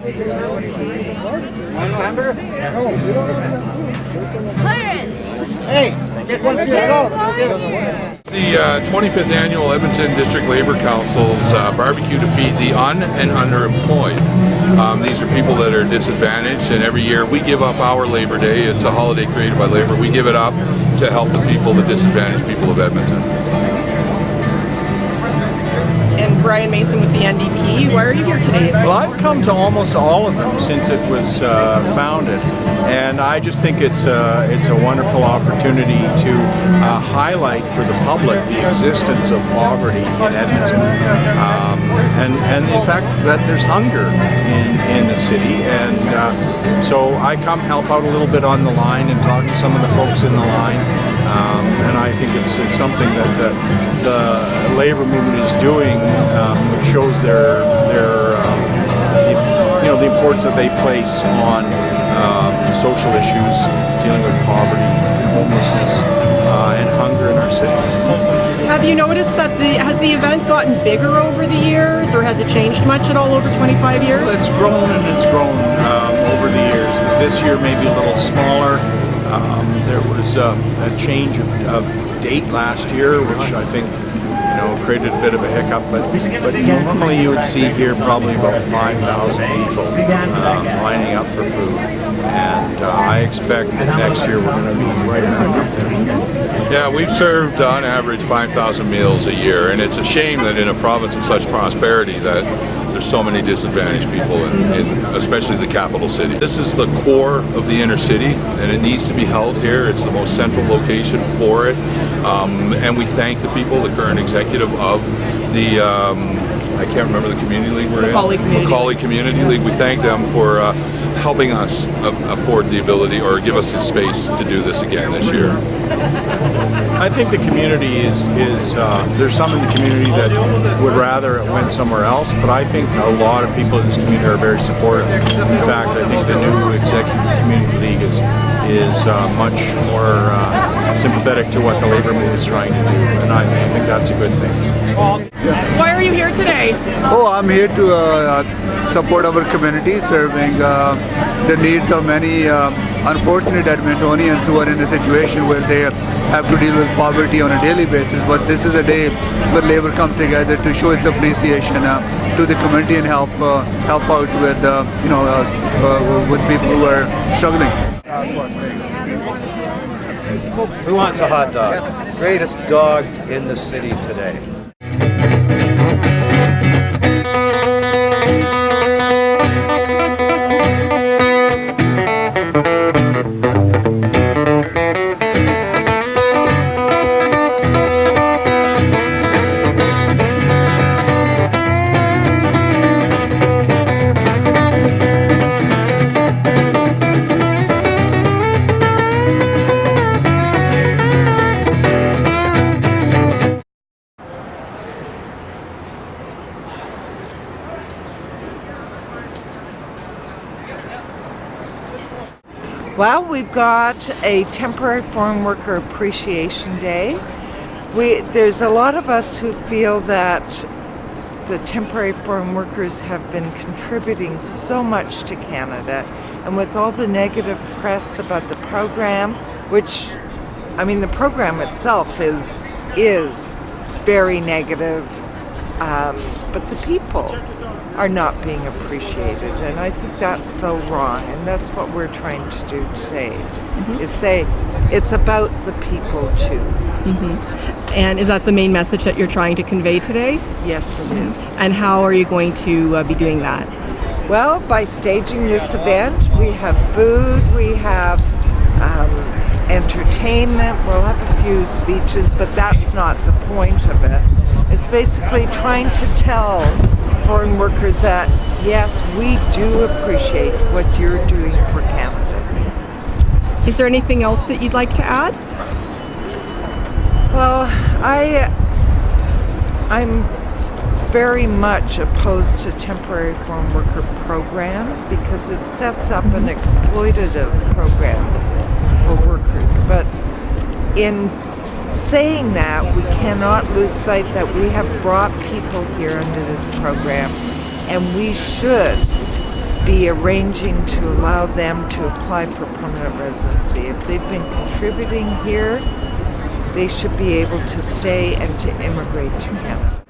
Want no hamburger? No, you don't have Clarence! Hey, get one for yourself. The 25th Annual Edmonton District Labour Council's barbecue to feed the and underemployed. These are people that are disadvantaged, and every year we give up our Labor Day. It's a holiday created by Labour. We give it up to help the people, the disadvantaged people of Edmonton. And Brian Mason with the NDP. Why are you here today? Well, I've come to almost all of them since it was founded, and I just think it's a wonderful opportunity to highlight for the public the existence of poverty in Edmonton, and in fact that there's hunger in the city, and so I come help out a little bit on the line and talk to some of the folks in the line. And I think it's something that the labor movement is doing, which shows their the importance that they place on social issues, dealing with poverty, homelessness, and hunger in our city. Have you noticed that has the event gotten bigger over the years, or has it changed much at all over 25 years? Well, it's grown and it's grown over the years. This year may be a little smaller. There was a change of date last year, which I think created a bit of a hiccup. But normally you would see here probably about 5,000 people lining up for food, and I expect that next year we're going to be right back up there. Yeah, we've served on average 5,000 meals a year, and it's a shame that in a province of such prosperity that there's so many disadvantaged people in especially the capital city. This is the core of the inner city, and it needs to be held here. It's the most central location for it, and we thank the people, the current executive of the I can't remember the community league we're in. Macaulay Community League. We thank them for helping us afford the ability or give us the space to do this again this year. I think the community is there's some in the community that would rather it went somewhere else, but I think a lot of people in this community are very supportive. In fact, I think the new Executive Community League is much more sympathetic to what the labor movement is trying to do, and I think that's a good thing. Why are you here today? Oh, I'm here to support our community, serving the needs of many unfortunate Edmontonians who are in a situation where they have to deal with poverty on a daily basis. But this is a day where Labour comes together to show its appreciation to the community and help out with with people who are struggling. Who wants a hot dog? Yes. Greatest dogs in the city today. Well, we've got a temporary foreign worker appreciation day. There's a lot of us who feel that the temporary foreign workers have been contributing so much to Canada, and with all the negative press about the program, which, the program itself is very negative, but the people are not being appreciated, and I think that's so wrong, and that's what we're trying to do today, is say it's about the people too. And is that the main message that you're trying to convey today? Yes, it is. And how are you going to be doing that? Well, by staging this event, we have food, we have entertainment, we'll have a few speeches, but that's not the point of it. It's basically trying to tell foreign workers that, yes, we do appreciate what you're doing for Canada. Is there anything else that you'd like to add? Well, I'm very much opposed to temporary foreign worker program because it sets up an exploitative program for workers. But in saying that, we cannot lose sight that we have brought people here under this program, and we should be arranging to allow them to apply for permanent residency. If they've been contributing here, they should be able to stay and to immigrate to Canada.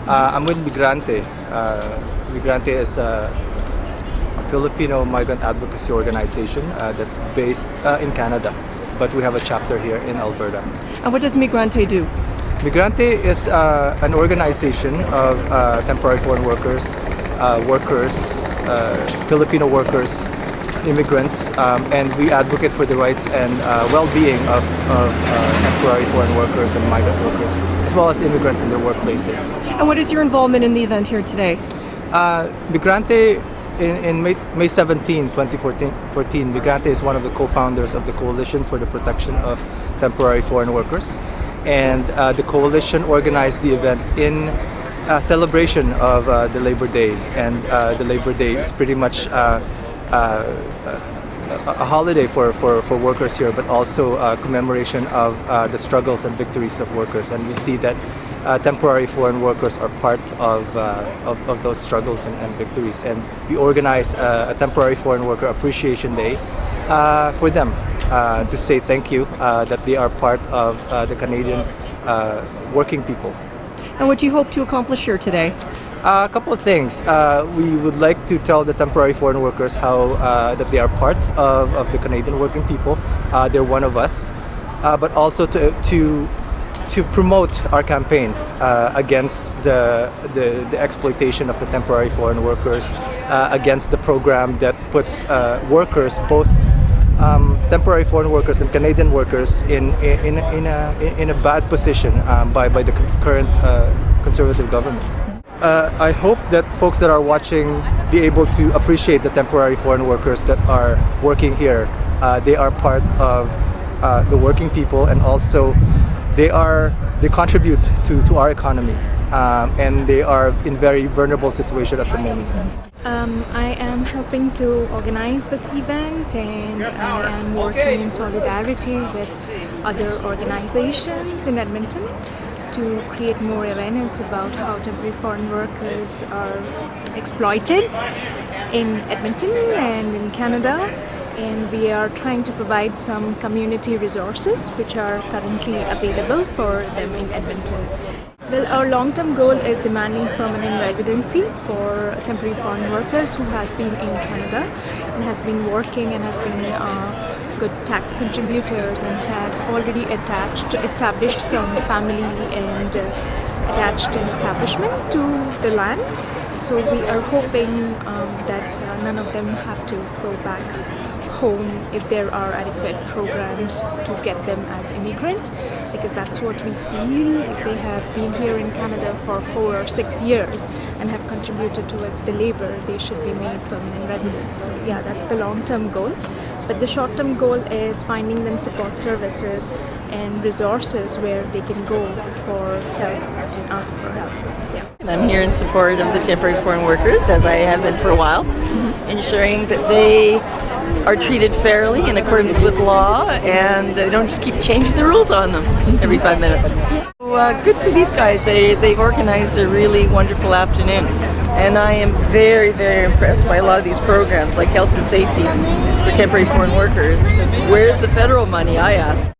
I'm with Migrante. Migrante is a Filipino migrant advocacy organization that's based in Canada, but we have a chapter here in Alberta. And what does Migrante do? Migrante is an organization of temporary foreign workers, Filipino workers, immigrants, and we advocate for the rights and well-being of temporary foreign workers and migrant workers, as well as immigrants in their workplaces. And what is your involvement in the event here today? Migrante, in May 17, 2014, Migrante is one of the co-founders of the Coalition for the Protection of Temporary Foreign Workers. And the coalition organized the event in celebration of the Labor Day. And the Labor Day is pretty much a holiday for workers here, but also a commemoration of the struggles and victories of workers. And we see that temporary foreign workers are part of those struggles and victories. And we organize a temporary foreign worker appreciation day for them to say thank you that they are part of the Canadian working people. And what do you hope to accomplish here today? A couple of things. We would like to tell the temporary foreign workers how that they are part of the Canadian working people. They're one of us, but also to promote our campaign against the exploitation of the temporary foreign workers, against the program that puts workers, both temporary foreign workers and Canadian workers, in a bad position by the current Conservative government. I hope that folks that are watching be able to appreciate the temporary foreign workers that are working here. They are part of the working people, and also they contribute to our economy, and they are in very vulnerable situation at the moment. I am helping to organize this event, and I am working in solidarity with other organizations in Edmonton to create more awareness about how temporary foreign workers are exploited in Edmonton and in Canada. And we are trying to provide some community resources which are currently available for them in Edmonton. Well, our long-term goal is demanding permanent residency for temporary foreign workers who has been in Canada and has been working and has been good tax contributors and has already established some family and attached an establishment to the land. So we are hoping that none of them have to go back home if there are adequate programs to get them as immigrant, because that's what we feel. If they have been here in Canada for 4 or 6 years and have contributed towards the labor, they should be made permanent residents. So yeah, that's the long-term goal. But the short-term goal is finding them support services and resources where they can go for help and ask for help. Yeah. And I'm here in support of the temporary foreign workers, as I have been for a while, ensuring that they are treated fairly in accordance with law, and they don't just keep changing the rules on them every 5 minutes. So, good for these guys. They've organized a really wonderful afternoon, and I am very, very impressed by a lot of these programs, like health and safety for temporary foreign workers. Where's the federal money, I ask?